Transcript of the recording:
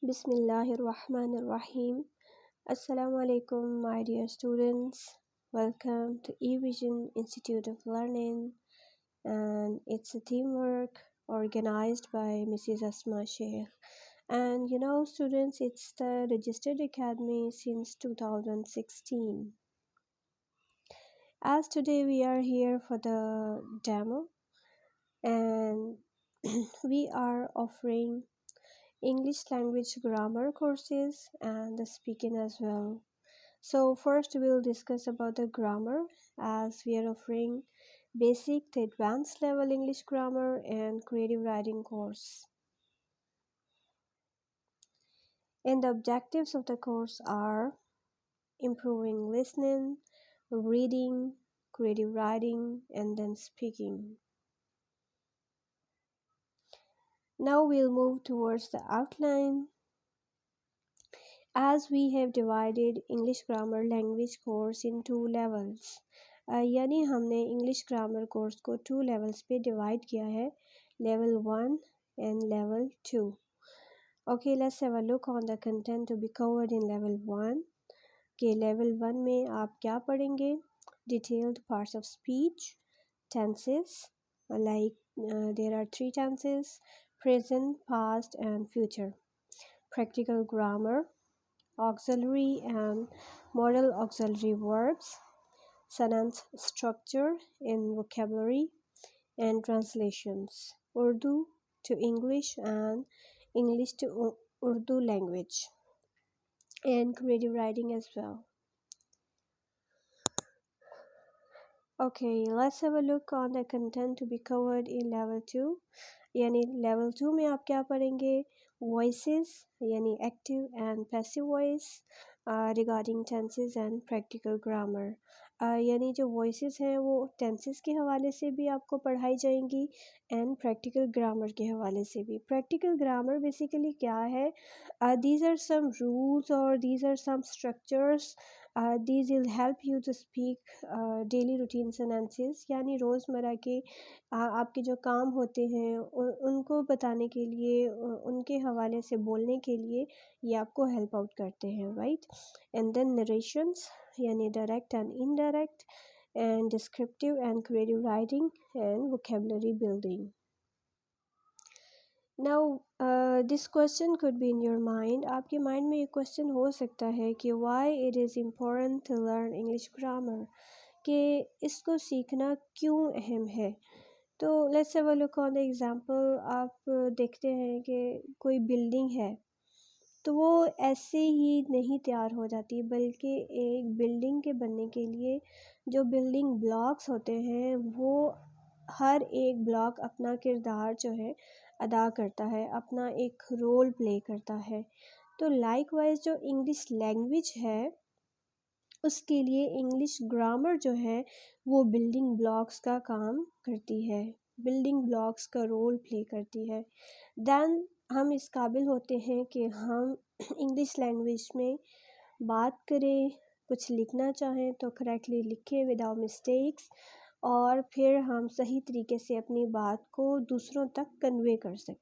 Bismillahirrahmanirrahim. Assalamualaikum, my dear students. Welcome to eVision Institute of Learning, and it's a teamwork organized by Mrs. Asma Sheikh. And students, it's the registered academy since 2016. As today we are here for the demo, and we are offering English language grammar courses and the speaking as well. So first we'll discuss about the grammar, as we are offering basic to advanced level English grammar and creative writing course. And the objectives of the course are improving listening, reading, creative writing, and then speaking. Now we'll move towards the outline. As we have divided English grammar language course in 2 levels, यानी हमने English grammar course को 2 levels पे divide किया है, level 1 and level 2. Okay, let's have a look on the content to be covered in level 1. Okay, level 1 में आप क्या पढ़ेंगे? Detailed parts of speech, tenses, like there are 3 tenses: present, past and future. Practical grammar, auxiliary and modal auxiliary verbs, sentence structure in vocabulary, and translations, Urdu to English and English to Urdu language, and creative writing as well. Okay, let's have a look on the content to be covered in level 2. यानी level 2 में आप क्या पढ़ेंगे? Voices, यानी active and passive voice, regarding tenses and practical grammar. यानी जो voices हैं वो tenses के हवाले से भी आपको पढ़ाई जाएंगी and practical grammar के हवाले से भी. Practical grammar basically क्या है? These are some rules or these are some structures. These will help you to speak daily routine sentences, यानी रोज़मर्रा के आपके जो काम होते हैं उनको बताने के लिए, उनके हवाले से बोलने के लिए ये आपको हेल्प आउट करते हैं, राइट. एंड देन नरेशंस, यानी direct and indirect, and descriptive and creative writing and vocabulary building. Now this question could be in your mind. आपके माइंड में ये क्वेश्चन हो सकता है कि why it is important to learn English grammar, कि इसको सीखना क्यों अहम है. तो let's have a look on the example. आप देखते हैं कि कोई बिल्डिंग है तो वो ऐसे ही नहीं तैयार हो जाती, बल्कि एक बिल्डिंग के बनने के लिए जो बिल्डिंग ब्लॉक्स होते हैं वो हर एक ब्लॉक अपना किरदार जो है अदा करता है, अपना एक रोल प्ले करता है. तो लाइकवाइज जो इंग्लिश लैंग्वेज है उसके लिए इंग्लिश ग्रामर जो है वो बिल्डिंग ब्लॉक्स का काम करती है, बिल्डिंग ब्लॉक्स का रोल प्ले करती है. देन हम इस काबिल होते हैं कि हम इंग्लिश लैंग्वेज में बात करें, कुछ लिखना चाहें तो करेक्टली लिखें विदाउट मिस्टेक्स, और फिर हम सही तरीके से अपनी बात को दूसरों तक कन्वे कर सकें.